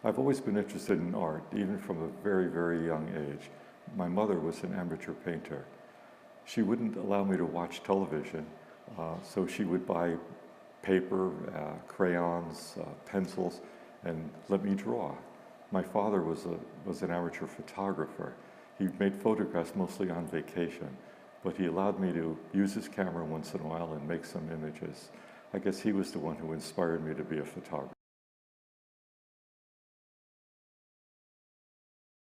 I've always been interested in art, even from a very, very young age. My mother was an amateur painter. She wouldn't allow me to watch television, so she would buy paper, crayons, pencils, and let me draw. My father was an amateur photographer. He made photographs mostly on vacation, but he allowed me to use his camera once in a while and make some images. I guess he was the one who inspired me to be a photographer.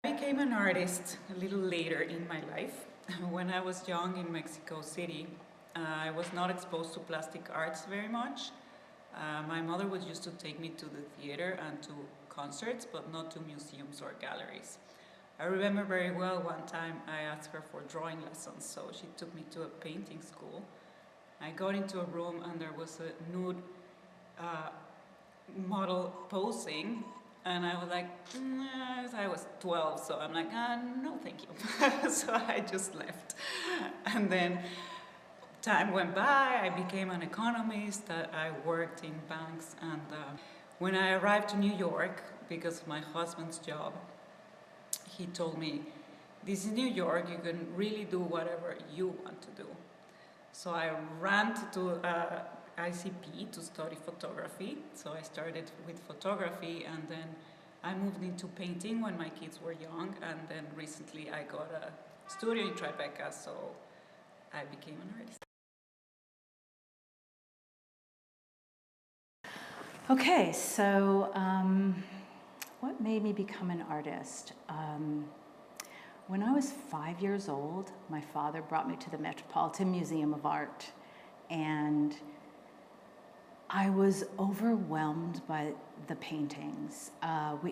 I became an artist a little later in my life. When I was young in Mexico City, I was not exposed to plastic arts very much. My mother was used to take me to the theater and to concerts, but not to museums or galleries. I remember very well one time I asked her for drawing lessons, so she took me to a painting school. I got into a room and there was a nude model posing, and I was like, I was 12, so I'm like, no thank you. So I just left. And then time went by, I became an economist, I worked in banks, and when I arrived to New York, because of my husband's job, he told me, this is New York, you can really do whatever you want to do. So I ran to ICP to study photography. So I started with photography, and then I moved into painting when my kids were young, and then recently I got a studio in Tribeca, so I became an artist. Okay, so what made me become an artist? When I was 5 years old, my father brought me to the Metropolitan Museum of Art, and I was overwhelmed by the paintings.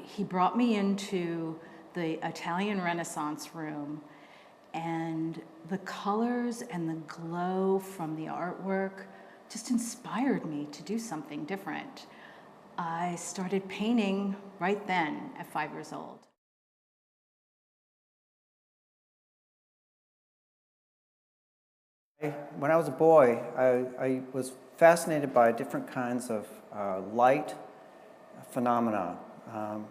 He brought me into the Italian Renaissance room, and the colors and the glow from the artwork just inspired me to do something different. I started painting right then at 5 years old. When I was a boy, I was fascinated by different kinds of light phenomena.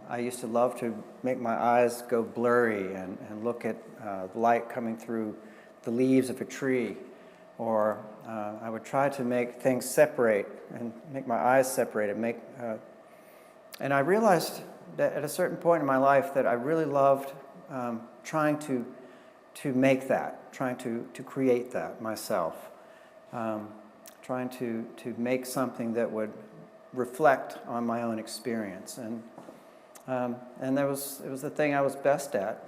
I used to love to make my eyes go blurry and look at light coming through the leaves of a tree. Or I would try to make things separate and make my eyes separate and I realized that at a certain point in my life that I really loved trying to make that, trying to create that myself, trying to make something that would reflect on my own experience, and it was the thing I was best at.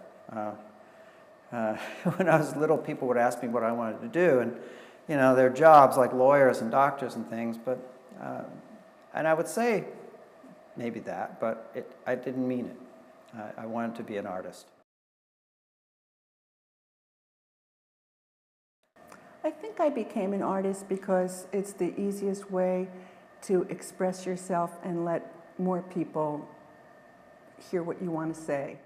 When I was little, people would ask me what I wanted to do, and there are jobs like lawyers and doctors and things, but and I would say maybe that, but I didn't mean it. I wanted to be an artist. I think I became an artist because it's the easiest way to express yourself and let more people hear what you want to say.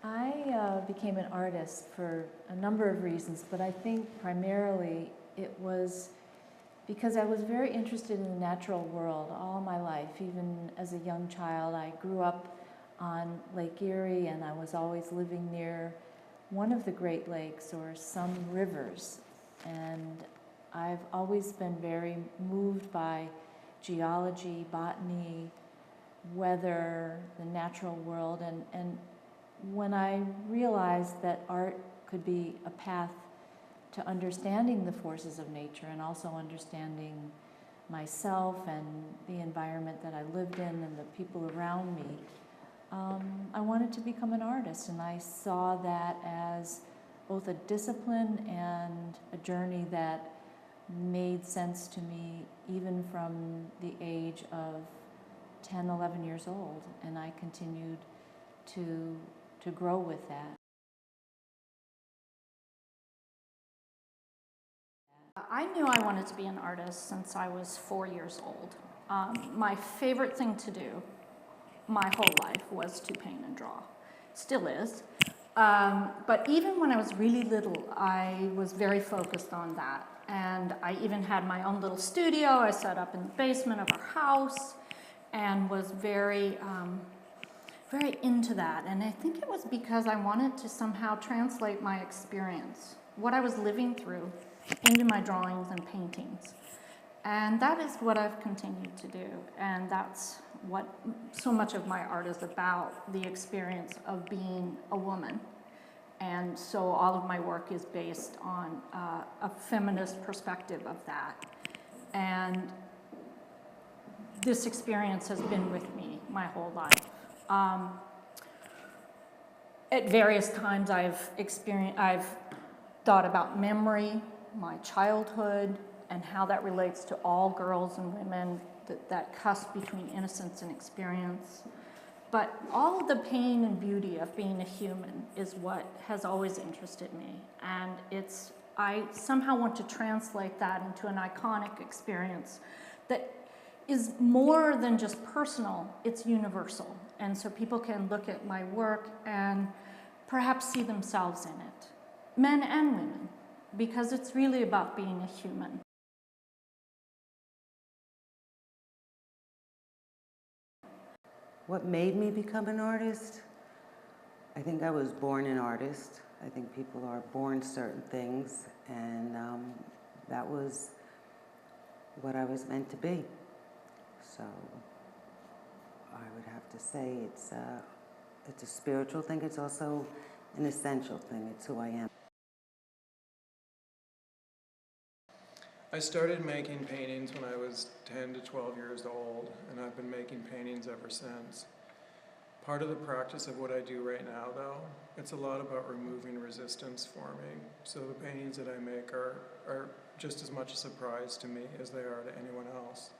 I became an artist for a number of reasons, but I think primarily it was because I was very interested in the natural world all my life. Even as a young child, I grew up on Lake Erie, and I was always living near one of the Great Lakes or some rivers. And I've always been very moved by geology, botany, weather, the natural world, and when I realized that art could be a path to understanding the forces of nature and also understanding myself and the environment that I lived in and the people around me, I wanted to become an artist, and I saw that as both a discipline and a journey that made sense to me even from the age of 10, 11 years old, and I continued to grow with that. I knew I wanted to be an artist since I was 4 years old. My favorite thing to do my whole life was to paint and draw. Still is. But even when I was really little, I was very focused on that. And I even had my own little studio. I set up in the basement of our house and was very, very into that. And I think it was because I wanted to somehow translate my experience, what I was living through, into my drawings and paintings. And that is what I've continued to do. And that's what so much of my art is about, the experience of being a woman. And so all of my work is based on a feminist perspective of that. And this experience has been with me my whole life. At various times I've thought about memory, my childhood, and how that relates to all girls and women, that cusp between innocence and experience. But all of the pain and beauty of being a human is what has always interested me. And I somehow want to translate that into an iconic experience that is more than just personal, it's universal. And so people can look at my work and perhaps see themselves in it, men and women, because it's really about being a human. What made me become an artist? I think I was born an artist. I think people are born certain things, and that was what I was meant to be. So I would have to say it's a spiritual thing. It's also an essential thing. It's who I am. I started making paintings when I was 10 to 12 years old, and I've been making paintings ever since. Part of the practice of what I do right now, though, it's a lot about removing resistance for me. So the paintings that I make are just as much a surprise to me as they are to anyone else.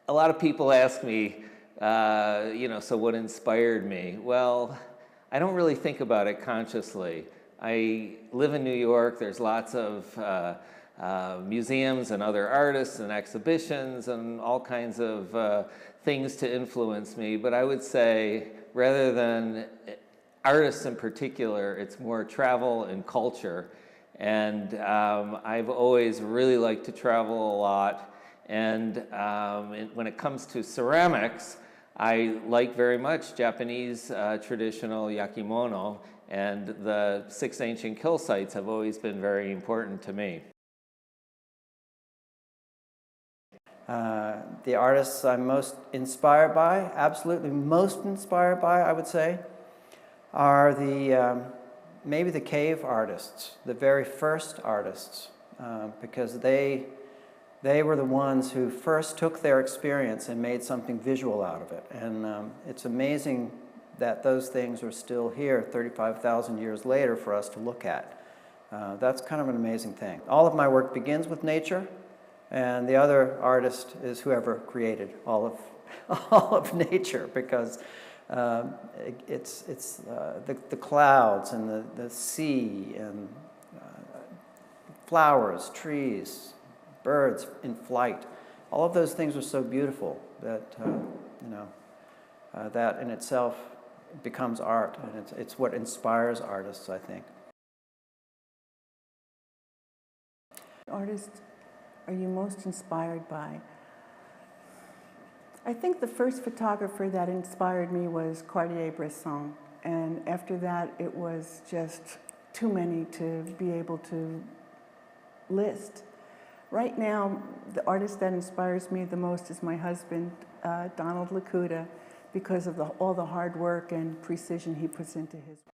A lot of people ask me, so what inspired me? Well, I don't really think about it consciously. I live in New York. There's lots of museums and other artists and exhibitions and all kinds of things to influence me. But I would say, rather than artists in particular, it's more travel and culture. And I've always really liked to travel a lot. And when it comes to ceramics, I like very much Japanese traditional yakimono, and the 6 ancient kill sites have always been very important to me. The artists I'm most inspired by, absolutely most inspired by, I would say, are maybe the cave artists, the very first artists, because they were the ones who first took their experience and made something visual out of it. And it's amazing that those things are still here 35,000 years later for us to look at. That's kind of an amazing thing. All of my work begins with nature, and the other artist is whoever created all of nature, because it's the clouds and the sea and flowers, trees, birds in flight. All of those things are so beautiful that that in itself becomes art, and it's what inspires artists, I think. Artist are you most inspired by? I think the first photographer that inspired me was Cartier-Bresson, and after that it was just too many to be able to list. Right now, the artist that inspires me the most is my husband, Donald Lakuta, because of all the hard work and precision he puts into his work.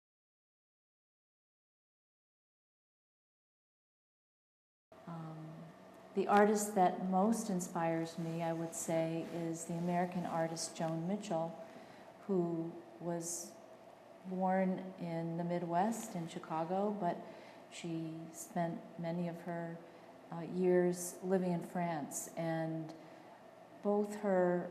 The artist that most inspires me, I would say, is the American artist Joan Mitchell, who was born in the Midwest in Chicago, but she spent many of her years living in France, and both her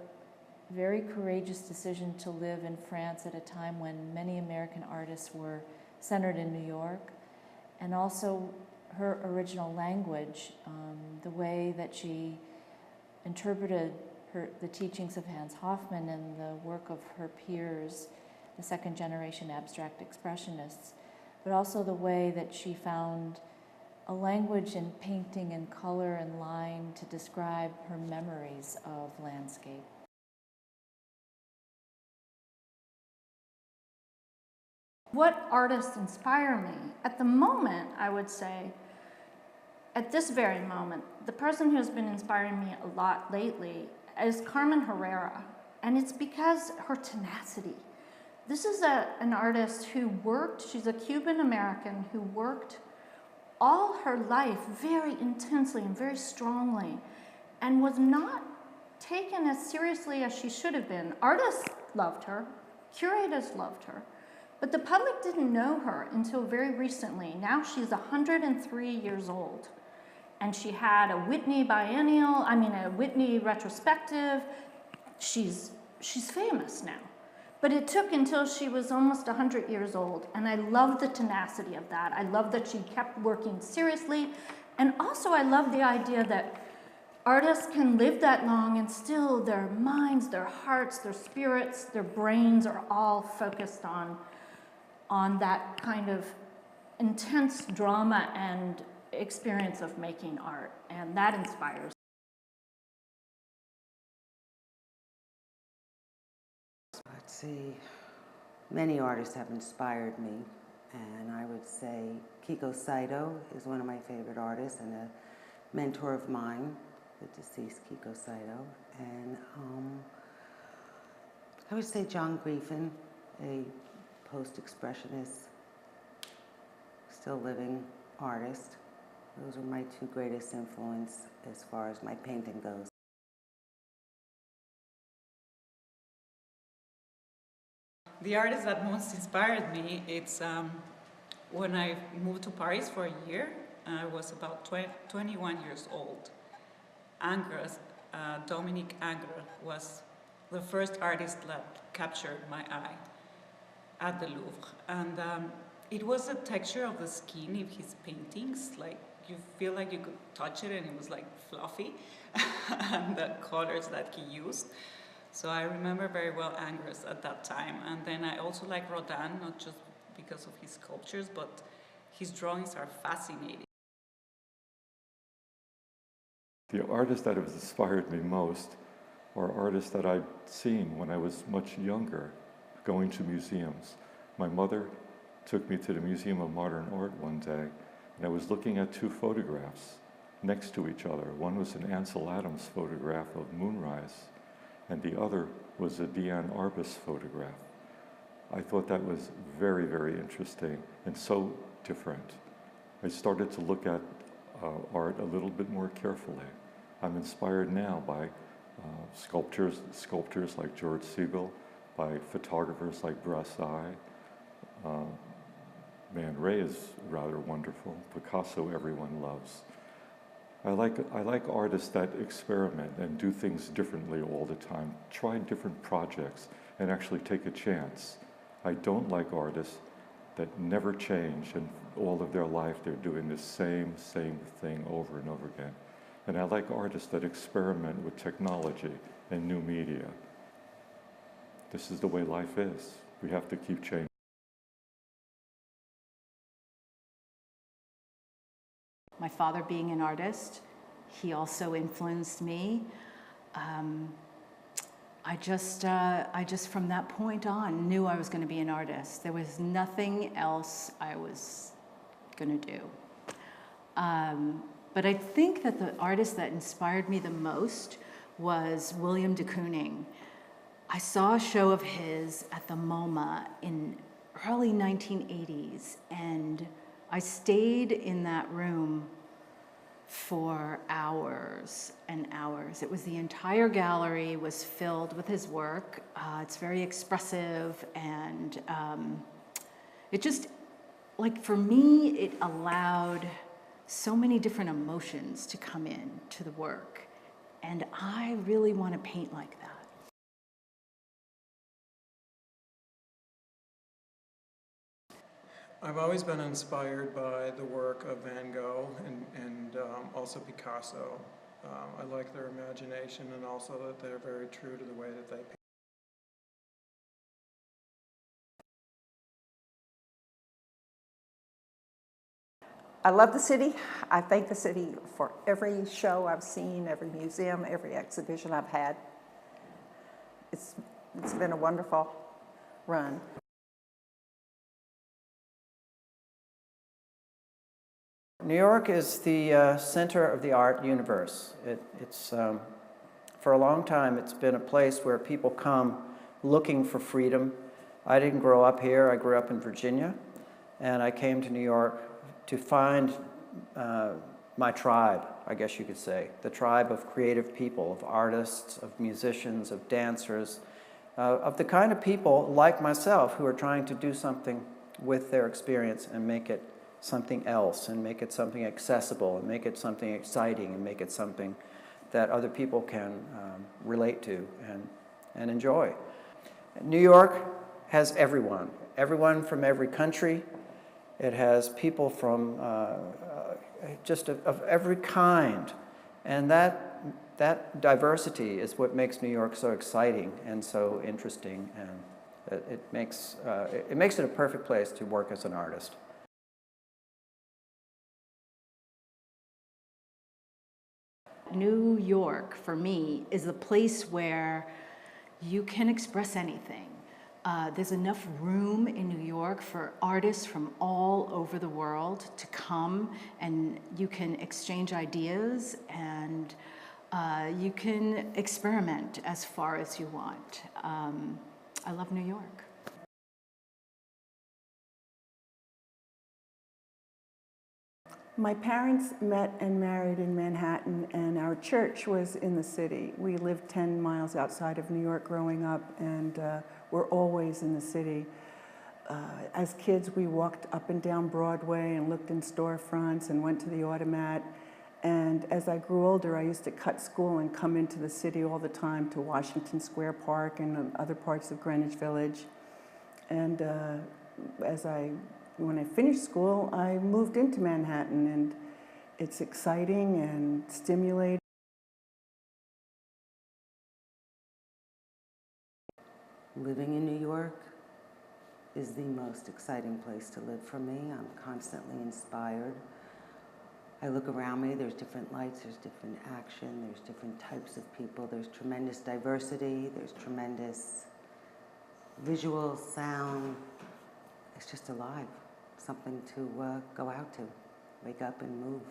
very courageous decision to live in France at a time when many American artists were centered in New York, and also her original language, the way that she interpreted the teachings of Hans Hofmann and the work of her peers, the second generation abstract expressionists, but also the way that she found a language in painting and color and line to describe her memories of landscape. What artists inspire me? At the moment, I would say, at this very moment, the person who's been inspiring me a lot lately is Carmen Herrera, and it's because her tenacity. This is an artist who worked, she's a Cuban American who worked all her life very intensely and very strongly and was not taken as seriously as she should have been. Artists loved her, curators loved her, but the public didn't know her until very recently. Now she's 103 years old, and she had a Whitney a Whitney retrospective. She's famous now. But it took until she was almost 100 years old, and I love the tenacity of that. I love that she kept working seriously, and also I love the idea that artists can live that long and still their minds, their hearts, their spirits, their brains are all focused on that kind of intense drama and experience of making art, and that inspires. Let's see, many artists have inspired me, and I would say Kiko Saito is one of my favorite artists and a mentor of mine, the deceased Kiko Saito. And I would say John Griffin, a post-expressionist, still living artist. Those are my two greatest influences as far as my painting goes. The artist that most inspired me, it's when I moved to Paris for a year. I was about 21 years old. Ingres, Dominique Ingres, was the first artist that captured my eye at the Louvre. And it was the texture of the skin of his paintings. Like, you feel like you could touch it and it was like fluffy. And the colors that he used. So I remember very well Ingres at that time. And then I also like Rodin, not just because of his sculptures, but his drawings are fascinating. The artists that have inspired me most are artists that I'd seen when I was much younger, going to museums. My mother took me to the Museum of Modern Art one day, and I was looking at two photographs next to each other. One was an Ansel Adams photograph of Moonrise, and the other was a Diane Arbus photograph. I thought that was very, very interesting and so different. I started to look at art a little bit more carefully. I'm inspired now by sculptors like George Siegel, by photographers like Brassai. Man Ray is rather wonderful. Picasso, everyone loves. I like artists that experiment and do things differently all the time, try different projects and actually take a chance. I don't like artists that never change and all of their life they're doing the same thing over and over again. And I like artists that experiment with technology and new media. This is the way life is. We have to keep changing. My father being an artist, he also influenced me. I just from that point on knew I was going to be an artist. There was nothing else I was going to do. But I think that the artist that inspired me the most was William de Kooning. I saw a show of his at the MoMA in early 1980s, and I stayed in that room for hours and hours. It was the entire gallery was filled with his work. It's very expressive, and it just, like, for me, it allowed so many different emotions to come in to the work, and I really want to paint like that. I've always been inspired by the work of Van Gogh and also Picasso. I like their imagination and also that they're very true to the way that they paint. I love the city. I thank the city for every show I've seen, every museum, every exhibition I've had. It's been a wonderful run. New York is the center of the art universe. For a long time, it's been a place where people come looking for freedom. I didn't grow up here. I grew up in Virginia, and I came to New York to find my tribe, I guess you could say, the tribe of creative people, of artists, of musicians, of dancers, of the kind of people like myself who are trying to do something with their experience and make it something else, and make it something accessible, and make it something exciting, and make it something that other people can relate to and enjoy. New York has everyone from every country. It has people from just of every kind, and that diversity is what makes New York so exciting and so interesting, and it makes it a perfect place to work as an artist. New York, for me, is a place where you can express anything. There's enough room in New York for artists from all over the world to come, and you can exchange ideas, and you can experiment as far as you want. I love New York. My parents met and married in Manhattan, and our church was in the city. We lived 10 miles outside of New York growing up, and we're always in the city. As kids, we walked up and down Broadway and looked in storefronts and went to the Automat. And as I grew older, I used to cut school and come into the city all the time to Washington Square Park and other parts of Greenwich Village. And when I finished school, I moved into Manhattan, and it's exciting and stimulating. Living in New York is the most exciting place to live for me. I'm constantly inspired. I look around me, there's different lights, there's different action, there's different types of people, there's tremendous diversity, there's tremendous visual, sound. It's just alive. Something to go out to, wake up and move.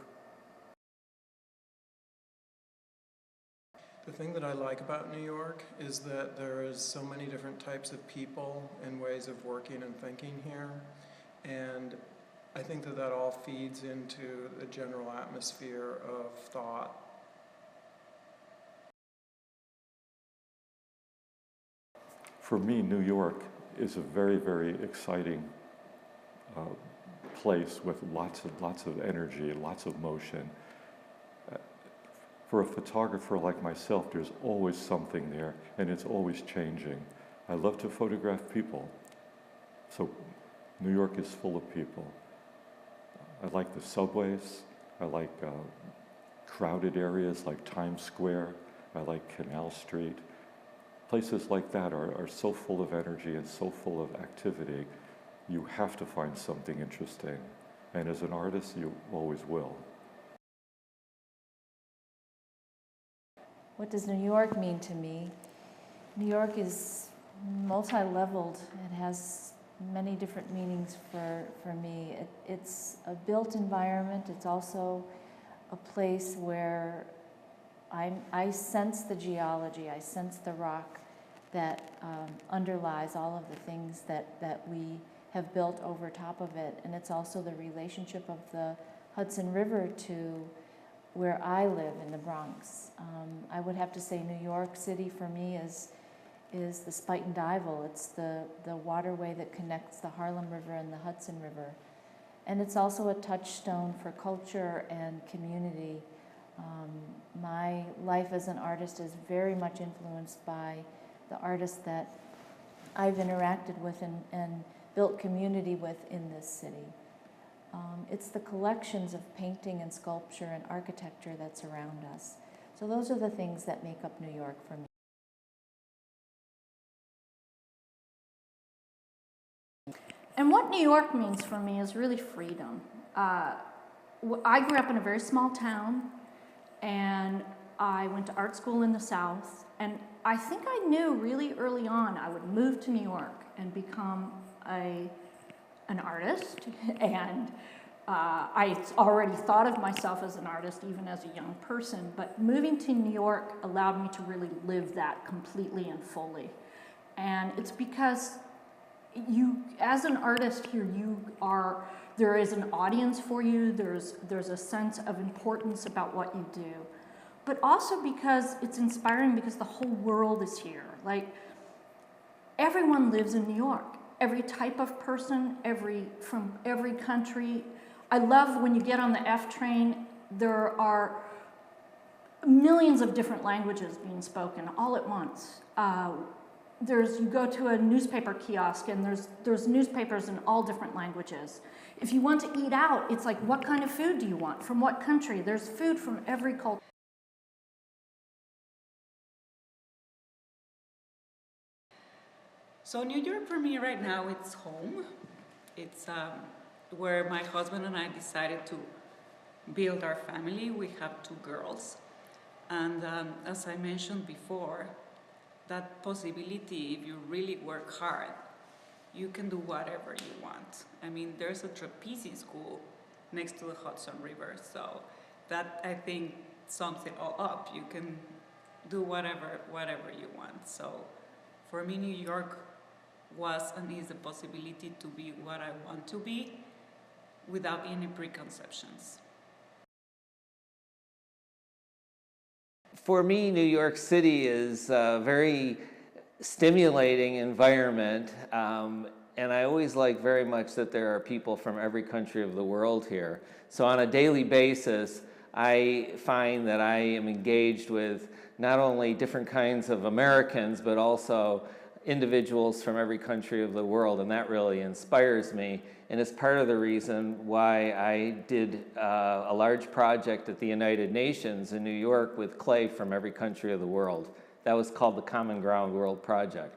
The thing that I like about New York is that there is so many different types of people and ways of working and thinking here, and I think that all feeds into the general atmosphere of thought. For me, New York is a very, very exciting place with lots of energy, lots of motion. For a photographer like myself, there's always something there, and it's always changing. I love to photograph people, so New York is full of people. I like the subways. I like crowded areas like Times Square. I like Canal Street. Places like that are so full of energy and so full of activity. You have to find something interesting. And as an artist, you always will. What does New York mean to me? New York is multi-leveled. It has many different meanings for me. It's a built environment. It's also a place where I sense the geology. I sense the rock that underlies all of the things that we have built over top of it. And it's also the relationship of the Hudson River to where I live in the Bronx. I would have to say New York City for me is the Spuyten and Duyvil. It's the waterway that connects the Harlem River and the Hudson River. And it's also a touchstone for culture and community. My life as an artist is very much influenced by the artists that I've interacted with and built community with in this city. It's the collections of painting and sculpture and architecture that's around us. So those are the things that make up New York for me. And what New York means for me is really freedom. I grew up in a very small town, and I went to art school in the South, and I think I knew really early on I would move to New York and become an artist, and I already thought of myself as an artist even as a young person, but moving to New York allowed me to really live that completely and fully. And it's because you, as an artist here, there is an audience for you, there's a sense of importance about what you do, but also because it's inspiring because the whole world is here. Like, everyone lives in New York. Every type of person, from every country. I love when you get on the F train, there are millions of different languages being spoken all at once. You go to a newspaper kiosk and there's newspapers in all different languages. If you want to eat out, it's like, what kind of food do you want? From what country? There's food from every culture. So New York for me right now, it's home. It's where my husband and I decided to build our family. We have 2 girls. And as I mentioned before, that possibility, if you really work hard, you can do whatever you want. I mean, there's a trapeze school next to the Hudson River, so that, I think, sums it all up. You can do whatever you want. So for me, New York was and is a possibility to be what I want to be without any preconceptions. For me, New York City is a very stimulating environment, and I always like very much that there are people from every country of the world here. So on a daily basis, I find that I am engaged with not only different kinds of Americans, but also individuals from every country of the world, and that really inspires me. And it's part of the reason why I did a large project at the United Nations in New York with clay from every country of the world. That was called the Common Ground World Project.